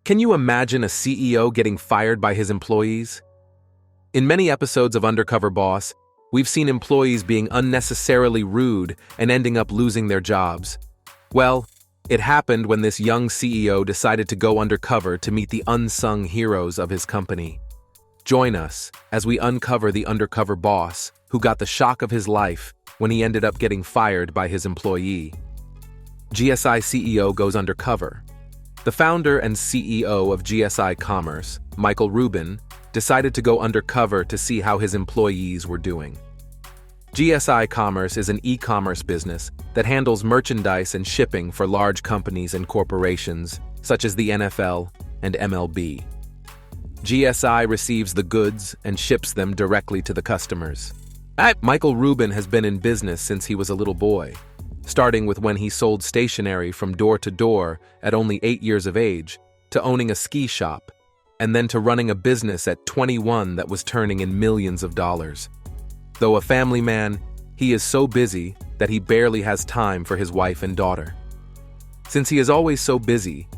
Can you imagine a CEO getting fired by his employees? In many episodes of Undercover Boss, we've seen employees being unnecessarily rude and ending up losing their jobs. Well, it happened when this young CEO decided to go undercover to meet the unsung heroes of his company. Join us as we uncover the undercover boss who got the shock of his life when he ended up getting fired by his employee. GSI CEO Goes Undercover. The founder and CEO of GSI Commerce, Michael Rubin, decided to go undercover to see how his employees were doing. GSI Commerce is an e-commerce business that handles merchandise and shipping for large companies and corporations, such as the NFL and MLB. GSI receives the goods and ships them directly to the customers. Michael Rubin has been in business since he was a little boy, starting with when he sold stationery from door to door at only 8 years of age, to owning a ski shop, and then to running a business at 21 that was turning in millions of dollars. Though a family man, he is so busy that he barely has time for his wife and daughter. Since he is always so busy,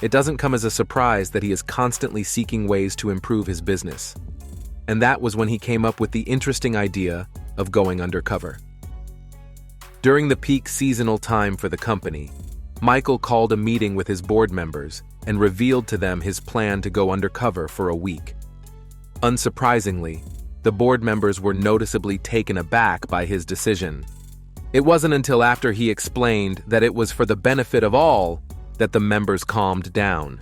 it doesn't come as a surprise that he is constantly seeking ways to improve his business. And that was when he came up with the interesting idea of going undercover. During the peak seasonal time for the company, Michael called a meeting with his board members and revealed to them his plan to go undercover for a week. Unsurprisingly, the board members were noticeably taken aback by his decision. It wasn't until after he explained that it was for the benefit of all that the members calmed down.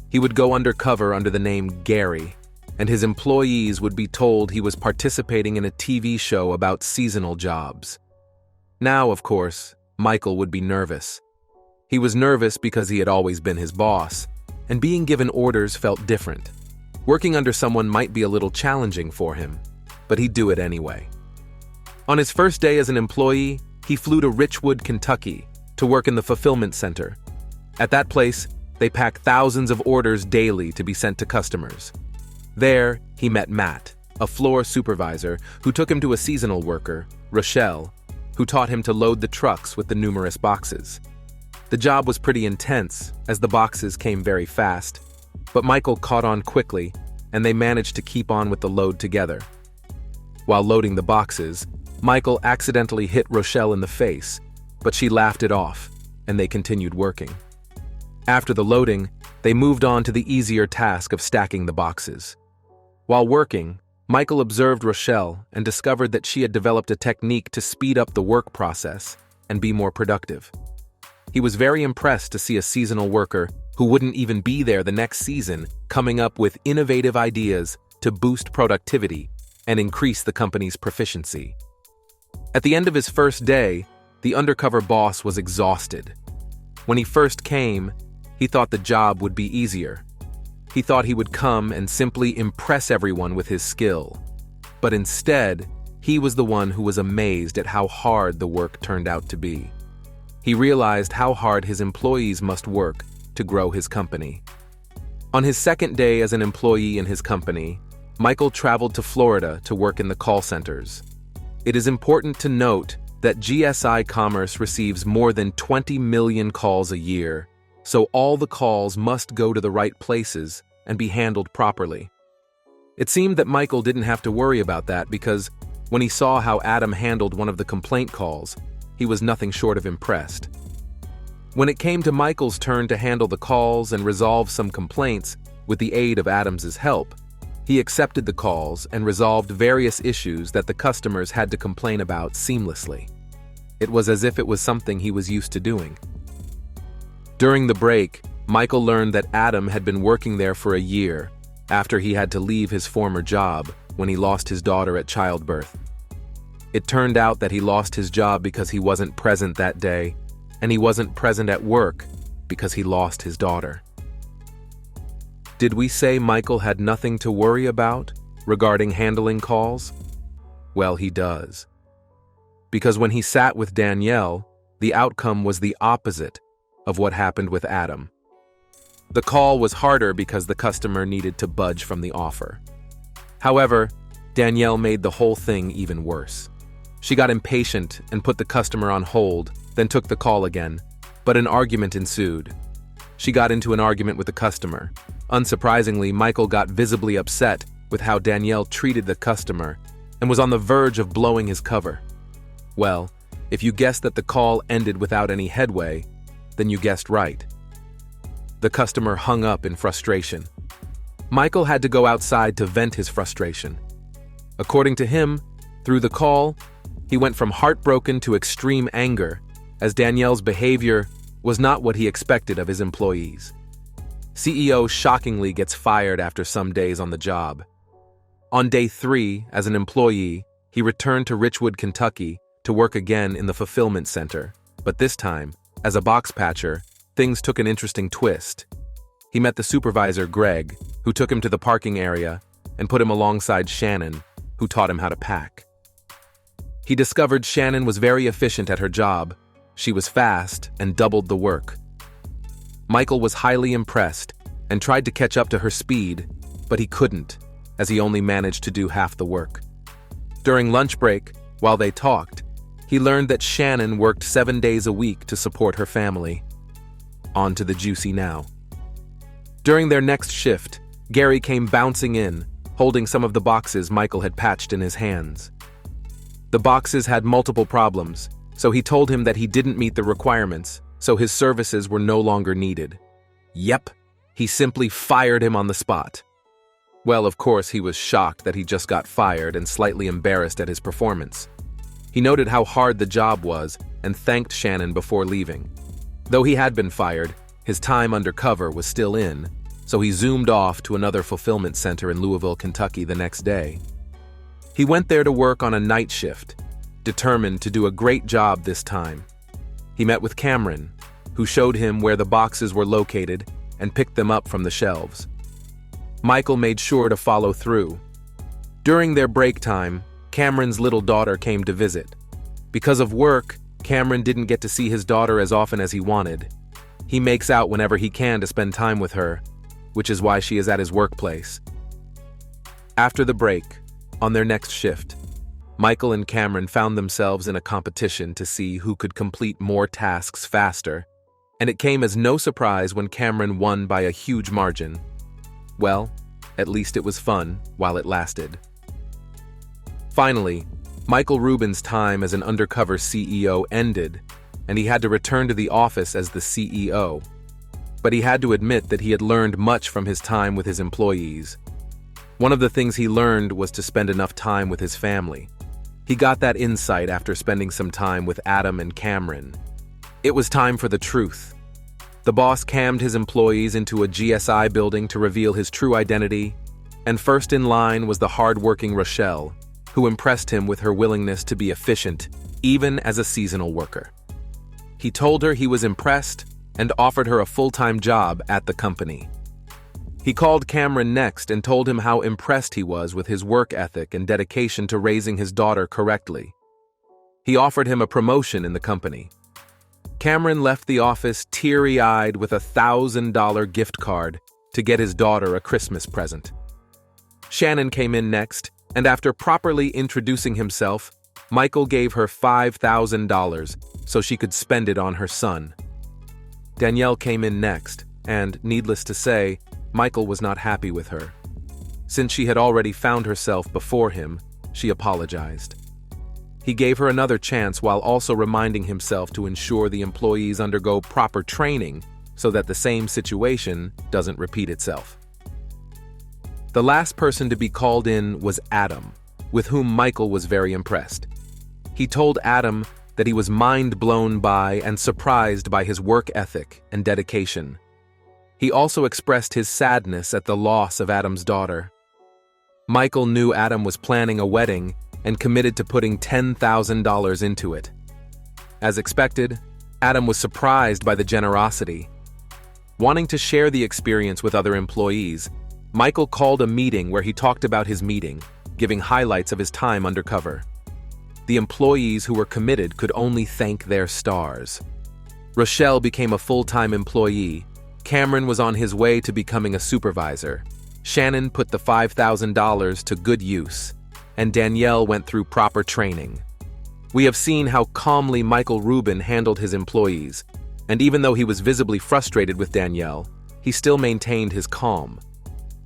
He would go undercover under the name Gary, and his employees would be told he was participating in a TV show about seasonal jobs. Now, of course, Michael would be nervous. He was nervous because he had always been his boss, and being given orders felt different. Working under someone might be a little challenging for him, but he'd do it anyway. On his first day as an employee, he flew to Richwood, Kentucky, to work in the fulfillment center. At that place, they pack thousands of orders daily to be sent to customers. There, he met Matt, a floor supervisor who took him to a seasonal worker, Rochelle, who taught him to load the trucks with the numerous boxes. The job was pretty intense, as the boxes came very fast, but Michael caught on quickly, and they managed to keep on with the load together. While loading the boxes, Michael accidentally hit Rochelle in the face, but she laughed it off, and they continued working. After the loading, they moved on to the easier task of stacking the boxes. While working, Michael observed Rochelle and discovered that she had developed a technique to speed up the work process and be more productive. He was very impressed to see a seasonal worker who wouldn't even be there the next season coming up with innovative ideas to boost productivity and increase the company's proficiency. At the end of his first day, the undercover boss was exhausted. When he first came, he thought the job would be easier. He thought he would come and simply impress everyone with his skill. But instead, he was the one who was amazed at how hard the work turned out to be. He realized how hard his employees must work to grow his company. On his second day as an employee in his company, Michael traveled to Florida to work in the call centers. It is important to note that GSI Commerce receives more than 20 million calls a year, so all the calls must go to the right places and be handled properly. It seemed that Michael didn't have to worry about that because when he saw how Adam handled one of the complaint calls, he was nothing short of impressed. When it came to Michael's turn to handle the calls and resolve some complaints with the aid of Adams's help, he accepted the calls and resolved various issues that the customers had to complain about seamlessly. It was as if it was something he was used to doing. During the break, Michael learned that Adam had been working there for a year after he had to leave his former job when he lost his daughter at childbirth. It turned out that he lost his job because he wasn't present that day, and he wasn't present at work because he lost his daughter. Did we say Michael had nothing to worry about regarding handling calls? Well, he does. Because when he sat with Danielle, the outcome was the opposite of what happened with Adam. The call was harder because the customer needed to budge from the offer. However, Danielle made the whole thing even worse. She got impatient and put the customer on hold, then took the call again, but an argument ensued. She got into an argument with the customer. Unsurprisingly, Michael got visibly upset with how Danielle treated the customer and was on the verge of blowing his cover. Well, if you guessed that the call ended without any headway, then you guessed right. The customer hung up in frustration. Michael had to go outside to vent his frustration. According to him, through the call, he went from heartbroken to extreme anger, as Danielle's behavior was not what he expected of his employees. CEO shockingly gets fired after some days on the job. On day 3, as an employee, he returned to Richwood, Kentucky, to work again in the fulfillment center, but this time, as a box patcher, things took an interesting twist. He met the supervisor, Greg, who took him to the parking area and put him alongside Shannon, who taught him how to pack. He discovered Shannon was very efficient at her job. She was fast and doubled the work. Michael was highly impressed and tried to catch up to her speed, but he couldn't, as he only managed to do half the work. During lunch break, while they talked, he learned that Shannon worked 7 days a week to support her family. On to the juicy now. During their next shift, Gary came bouncing in, holding some of the boxes Michael had patched in his hands. The boxes had multiple problems, so he told him that he didn't meet the requirements, so his services were no longer needed. Yep, he simply fired him on the spot. Well, of course, he was shocked that he just got fired and slightly embarrassed at his performance. He noted how hard the job was and thanked Shannon before leaving. Though he had been fired, his time undercover was still in, so he zoomed off to another fulfillment center in Louisville, Kentucky the next day. He went there to work on a night shift, determined to do a great job this time. He met with Cameron, who showed him where the boxes were located and picked them up from the shelves. Michael made sure to follow through. During their break time, Cameron's little daughter came to visit. Because of work, Cameron didn't get to see his daughter as often as he wanted. He makes out whenever he can to spend time with her, which is why she is at his workplace. After the break, on their next shift, Michael and Cameron found themselves in a competition to see who could complete more tasks faster, and it came as no surprise when Cameron won by a huge margin. Well, at least it was fun while it lasted. Finally, Michael Rubin's time as an undercover CEO ended, and he had to return to the office as the CEO. But he had to admit that he had learned much from his time with his employees. One of the things he learned was to spend enough time with his family. He got that insight after spending some time with Adam and Cameron. It was time for the truth. The boss cammed his employees into a GSI building to reveal his true identity, and first in line was the hard-working Rochelle, who impressed him with her willingness to be efficient, even as a seasonal worker. He told her he was impressed and offered her a full-time job at the company. He called Cameron next and told him how impressed he was with his work ethic and dedication to raising his daughter correctly. He offered him a promotion in the company. Cameron left the office teary-eyed with a $1,000 gift card to get his daughter a Christmas present. Shannon came in next, and after properly introducing himself, Michael gave her $5,000 so she could spend it on her son. Danielle came in next, and, needless to say, Michael was not happy with her. Since she had already found herself before him, she apologized. He gave her another chance while also reminding himself to ensure the employees undergo proper training so that the same situation doesn't repeat itself. The last person to be called in was Adam, with whom Michael was very impressed. He told Adam that he was mind-blown by and surprised by his work ethic and dedication. He also expressed his sadness at the loss of Adam's daughter. Michael knew Adam was planning a wedding and committed to putting $10,000 into it. As expected, Adam was surprised by the generosity. Wanting to share the experience with other employees, Michael called a meeting where he talked about his meeting, giving highlights of his time undercover. The employees who were committed could only thank their stars. Rochelle became a full-time employee. Cameron was on his way to becoming a supervisor. Shannon put the $5,000 to good use, and Danielle went through proper training. We have seen how calmly Michael Rubin handled his employees. And even though he was visibly frustrated with Danielle, he still maintained his calm.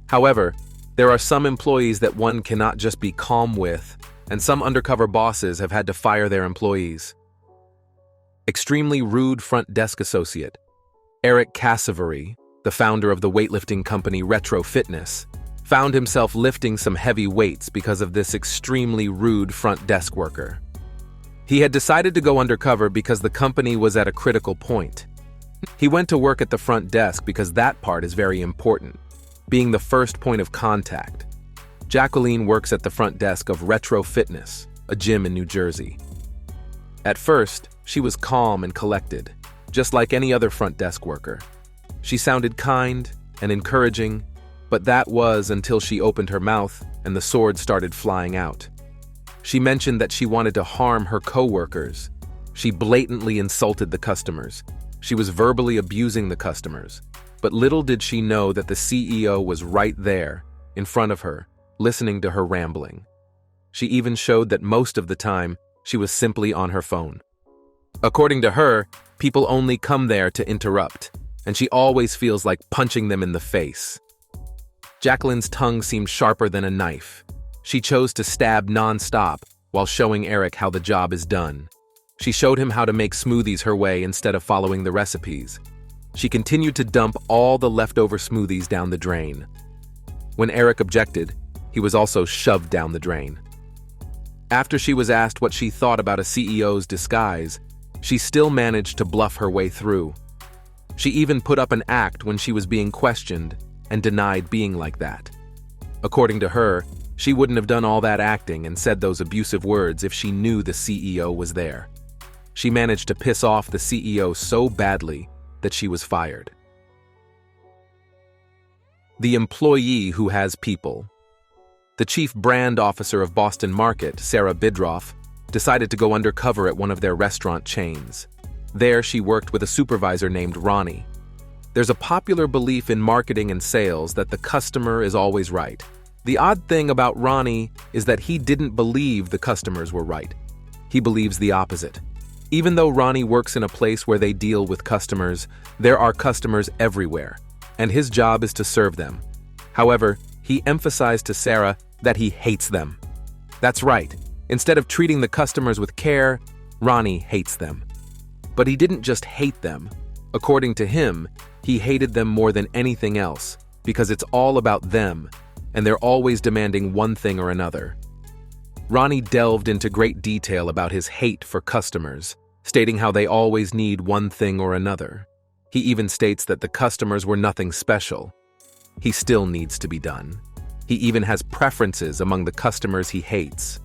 However, there are some employees that one cannot just be calm with, and some undercover bosses have had to fire their employees. Extremely rude front desk associate. Eric Cassavary, the founder of the weightlifting company Retro Fitness, found himself lifting some heavy weights because of this extremely rude front desk worker. He had decided to go undercover because the company was at a critical point. He went to work at the front desk because that part is very important, being the first point of contact. Jacqueline works at the front desk of Retro Fitness, a gym in New Jersey. At first, she was calm and collected, just like any other front desk worker. She sounded kind and encouraging, but that was until she opened her mouth and the sword started flying out. She mentioned that she wanted to harm her co-workers. She blatantly insulted the customers. She was verbally abusing the customers. But little did she know that the CEO was right there, in front of her, listening to her rambling. She even showed that most of the time, she was simply on her phone. According to her, people only come there to interrupt, and she always feels like punching them in the face. Jacqueline's tongue seemed sharper than a knife. She chose to stab non-stop while showing Eric how the job is done. She showed him how to make smoothies her way instead of following the recipes. She continued to dump all the leftover smoothies down the drain. When Eric objected, he was also shoved down the drain. After she was asked what she thought about a CEO's disguise, she still managed to bluff her way through. She even put up an act when she was being questioned and denied being like that. According to her, she wouldn't have done all that acting and said those abusive words if she knew the CEO was there. She managed to piss off the CEO so badly that she was fired. The employee who has people. The chief brand officer of Boston Market, Sarah Bidroff, decided to go undercover at one of their restaurant chains. There, she worked with a supervisor named Ronnie. There's a popular belief in marketing and sales that the customer is always right. The odd thing about Ronnie is that he didn't believe the customers were right. He believes the opposite. Even though Ronnie works in a place where they deal with customers, there are customers everywhere, and his job is to serve them. However, he emphasized to Sarah that he hates them. That's right. Instead of treating the customers with care, Ronnie hates them. But he didn't just hate them. According to him, he hated them more than anything else because it's all about them, and they're always demanding one thing or another. Ronnie delved into great detail about his hate for customers, stating how they always need one thing or another. He even states that the customers were nothing special. He still needs to be done. He even has preferences among the customers he hates.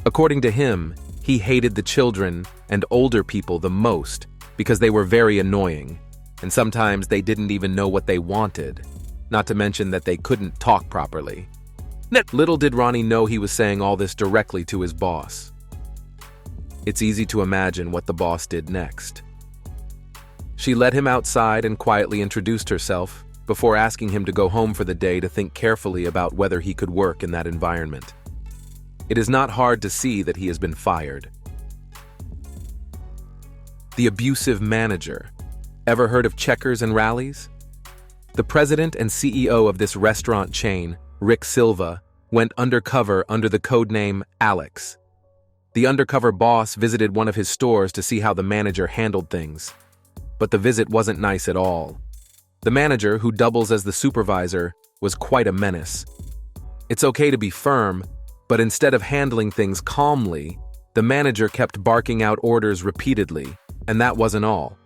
According to him, he hated the children and older people the most because they were very annoying, and sometimes they didn't even know what they wanted, not to mention that they couldn't talk properly. Little did Ronnie know he was saying all this directly to his boss. It's easy to imagine what the boss did next. She led him outside and quietly introduced herself before asking him to go home for the day to think carefully about whether he could work in that environment. It is not hard to see that he has been fired. The abusive manager. Ever heard of checkers and rallies? The president and CEO of this restaurant chain, Rick Silva, went undercover under the codename Alex. The undercover boss visited one of his stores to see how the manager handled things. But the visit wasn't nice at all. The manager, who doubles as the supervisor, was quite a menace. It's okay to be firm, but instead of handling things calmly, the manager kept barking out orders repeatedly, and that wasn't all.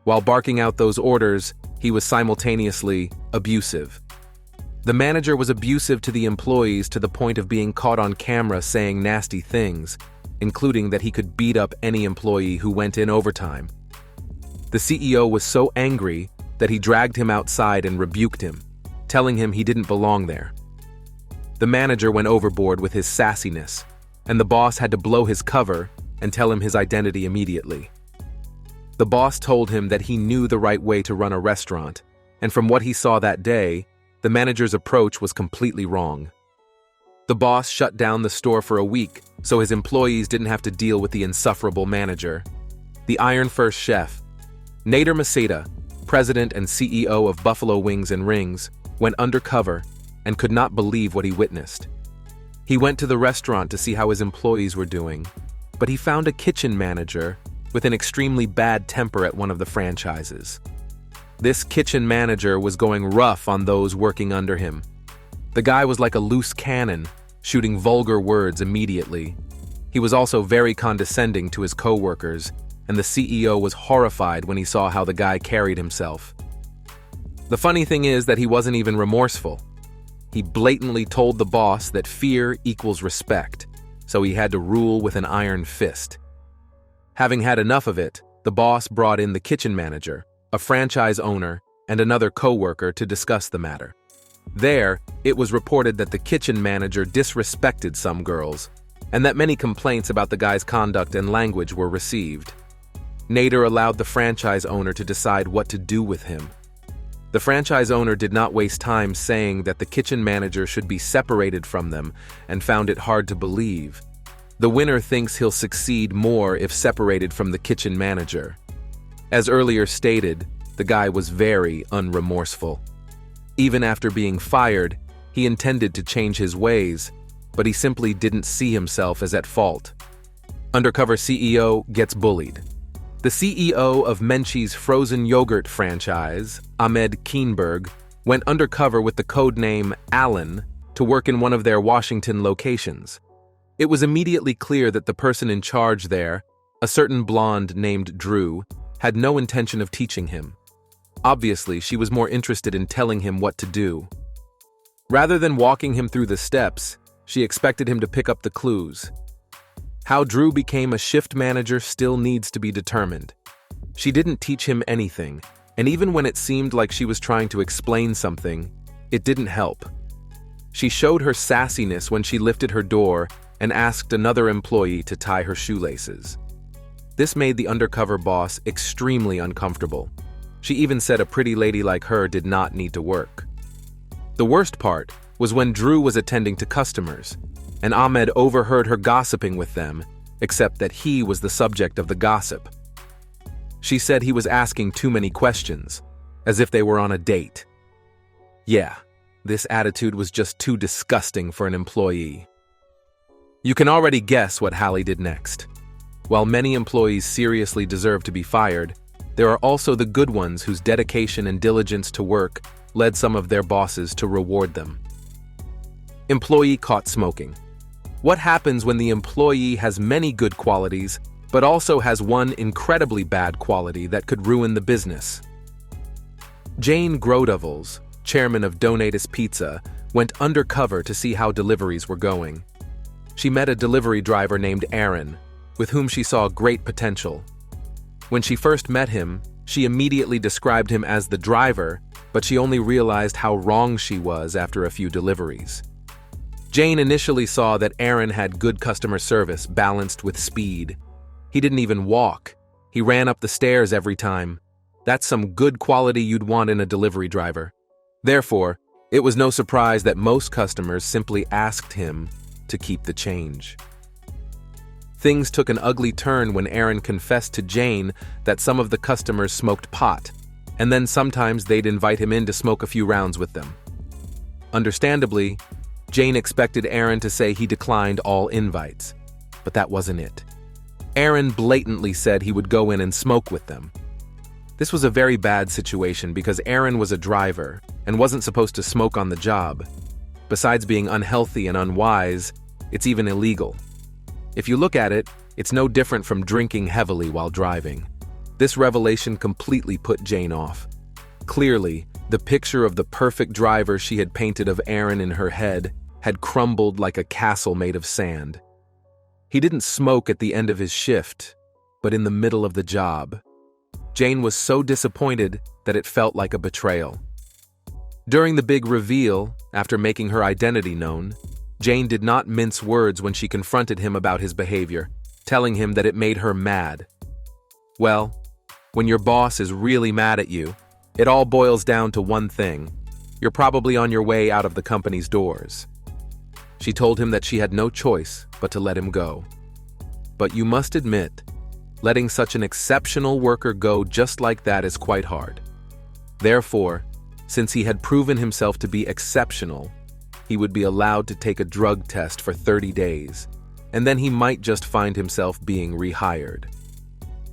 While barking out those orders, he was simultaneously abusive. The manager was abusive to the employees to the point of being caught on camera saying nasty things, including that he could beat up any employee who went in overtime. The CEO was so angry that he dragged him outside and rebuked him, telling him he didn't belong there. The manager went overboard with his sassiness, and the boss had to blow his cover and tell him his identity immediately. The boss told him that he knew the right way to run a restaurant, and from what he saw that day, the manager's approach was completely wrong. The boss shut down the store for a week so his employees didn't have to deal with the insufferable manager. The Iron First chef. Nader Maseda, president and CEO of Buffalo Wings and Rings, went undercover and could not believe what he witnessed. He went to the restaurant to see how his employees were doing, but he found a kitchen manager with an extremely bad temper at one of the franchises. This kitchen manager was going rough on those working under him. The guy was like a loose cannon, shooting vulgar words immediately. He was also very condescending to his co-workers, and the CEO was horrified when he saw how the guy carried himself. The funny thing is that he wasn't even remorseful. He blatantly told the boss that fear equals respect, so he had to rule with an iron fist. Having had enough of it, the boss brought in the kitchen manager, a franchise owner, and another co-worker to discuss the matter. There, it was reported that the kitchen manager disrespected some girls, and that many complaints about the guy's conduct and language were received. Nader allowed the franchise owner to decide what to do with him. The franchise owner did not waste time saying that the kitchen manager should be separated from them and found it hard to believe. The winner thinks he'll succeed more if separated from the kitchen manager. As earlier stated, the guy was very unremorseful. Even after being fired, he intended to change his ways, but he simply didn't see himself as at fault. Undercover CEO gets bullied. The CEO of Menchie's frozen yogurt franchise, Ahmed Keenberg, went undercover with the code name Alan to work in one of their Washington locations. It was immediately clear that the person in charge there, a certain blonde named Drew, had no intention of teaching him. Obviously, she was more interested in telling him what to do. Rather than walking him through the steps, she expected him to pick up the clues. How Drew became a shift manager still needs to be determined. She didn't teach him anything, and even when it seemed like she was trying to explain something, it didn't help. She showed her sassiness when she lifted her door and asked another employee to tie her shoelaces. This made the undercover boss extremely uncomfortable. She even said a pretty lady like her did not need to work. The worst part was when Drew was attending to customers, and Ahmed overheard her gossiping with them, except that he was the subject of the gossip. She said he was asking too many questions, as if they were on a date. Yeah, this attitude was just too disgusting for an employee. You can already guess what Hallie did next. While many employees seriously deserve to be fired, there are also the good ones whose dedication and diligence to work led some of their bosses to reward them. Employee caught smoking. What happens when the employee has many good qualities, but also has one incredibly bad quality that could ruin the business? Jane Grodovels, chairman of Donatus Pizza, went undercover to see how deliveries were going. She met a delivery driver named Aaron, with whom she saw great potential. When she first met him, she immediately described him as the driver, but she only realized how wrong she was after a few deliveries. Jane initially saw that Aaron had good customer service balanced with speed. He didn't even walk. He ran up the stairs every time. That's some good quality you'd want in a delivery driver. Therefore, it was no surprise that most customers simply asked him to keep the change. Things took an ugly turn when Aaron confessed to Jane that some of the customers smoked pot, and then sometimes they'd invite him in to smoke a few rounds with them. Understandably, Jane expected Aaron to say he declined all invites, but that wasn't it. Aaron blatantly said he would go in and smoke with them. This was a very bad situation because Aaron was a driver and wasn't supposed to smoke on the job. Besides being unhealthy and unwise, it's even illegal. If you look at it, it's no different from drinking heavily while driving. This revelation completely put Jane off. Clearly, the picture of the perfect driver she had painted of Aaron in her head had crumbled like a castle made of sand. He didn't smoke at the end of his shift, but in the middle of the job. Jane was so disappointed that it felt like a betrayal. During the big reveal, after making her identity known, Jane did not mince words when she confronted him about his behavior, telling him that it made her mad. Well, when your boss is really mad at you, it all boils down to one thing. You're probably on your way out of the company's doors. She told him that she had no choice but to let him go. But you must admit, Letting such an exceptional worker go just like that is quite hard. Therefore, since he had proven himself to be exceptional, he would be allowed to take a drug test for 30 days, and then he might just find himself being rehired.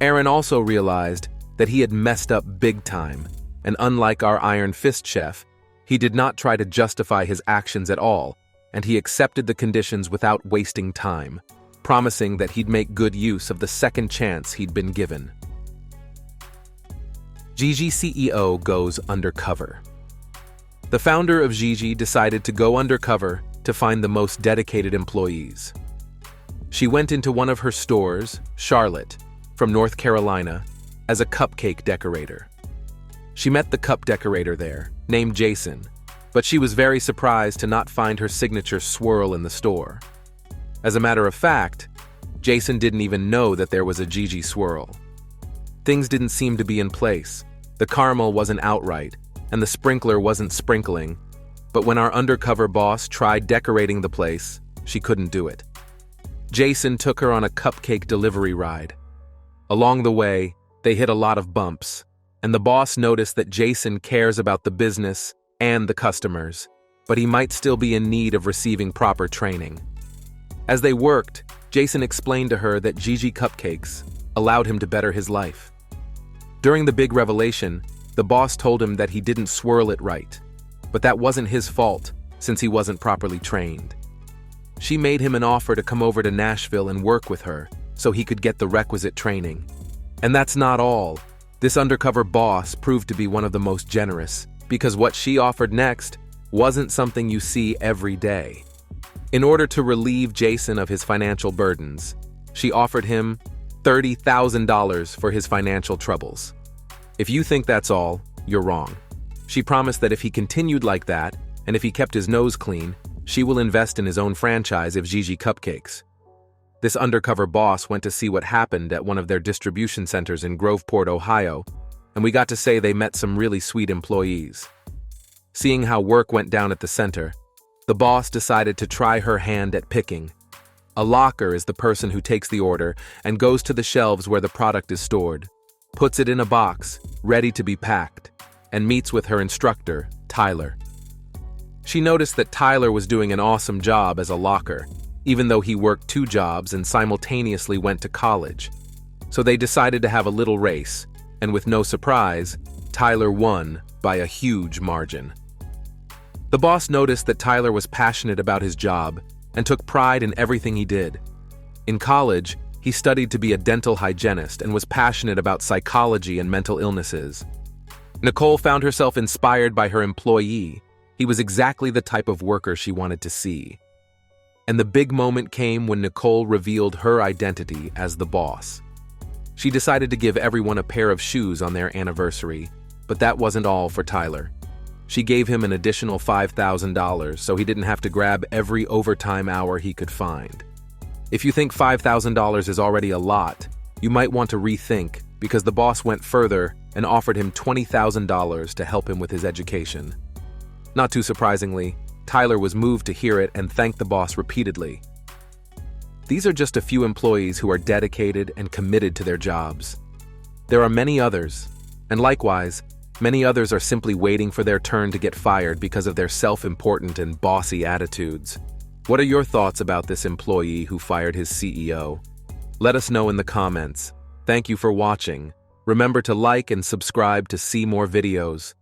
Aaron also realized that he had messed up big time, and unlike our Iron Fist chef, he did not try to justify his actions at all, and he accepted the conditions without wasting time, promising that he'd make good use of the second chance he'd been given. GSI CEO Goes Undercover. The founder of GSI decided to go undercover to find the most dedicated employees. She went into one of her stores, Charlotte, from North Carolina, as a cupcake decorator. She met the cup decorator there, named Jason, but she was very surprised to not find her signature swirl in the store. As a matter of fact, Jason didn't even know that there was a GSI swirl. Things didn't seem to be in place. The caramel wasn't out right, and the sprinkler wasn't sprinkling. But when our undercover boss tried decorating the place, she couldn't do it. Jason took her on a cupcake delivery ride. Along the way, they hit a lot of bumps, and the boss noticed that Jason cares about the business and the customers, but he might still be in need of receiving proper training. As they worked, Jason explained to her that GSI cupcakes allowed him to better his life. During the big revelation, the boss told him that he didn't swirl it right, but that wasn't his fault since he wasn't properly trained. She made him an offer to come over to Nashville and work with her so he could get the requisite training. And that's not all. This undercover boss proved to be one of the most generous, because what she offered next wasn't something you see every day. In order to relieve Jason of his financial burdens, she offered him $30,000 for his financial troubles. If you think that's all, you're wrong. She promised that if he continued like that, and if he kept his nose clean, she will invest in his own franchise of GSI Cupcakes. This undercover boss went to see what happened at one of their distribution centers in Groveport, Ohio, and we got to say they met some really sweet employees. Seeing how work went down at the center, the boss decided to try her hand at picking. A locker is the person who takes the order and goes to the shelves where the product is stored, puts it in a box, ready to be packed, and meets with her instructor, Tyler. She noticed that Tyler was doing an awesome job as a locker, even though he worked 2 jobs and simultaneously went to college. So they decided to have a little race, and with no surprise, Tyler won by a huge margin. The boss noticed that Tyler was passionate about his job and took pride in everything he did. In college, he studied to be a dental hygienist and was passionate about psychology and mental illnesses. Nicole found herself inspired by her employee. He was exactly the type of worker she wanted to see. And the big moment came when Nicole revealed her identity as the boss. She decided to give everyone a pair of shoes on their anniversary, but that wasn't all for Tyler. She gave him an additional $5,000 so he didn't have to grab every overtime hour he could find. If you think $5,000 is already a lot, you might want to rethink, because the boss went further and offered him $20,000 to help him with his education. Not too surprisingly, Tyler was moved to hear it and thanked the boss repeatedly. These are just a few employees who are dedicated and committed to their jobs. There are many others, and likewise, many others are simply waiting for their turn to get fired because of their self-important and bossy attitudes. What are your thoughts about this employee who fired his CEO? Let us know in the comments. Thank you for watching. Remember to like and subscribe to see more videos.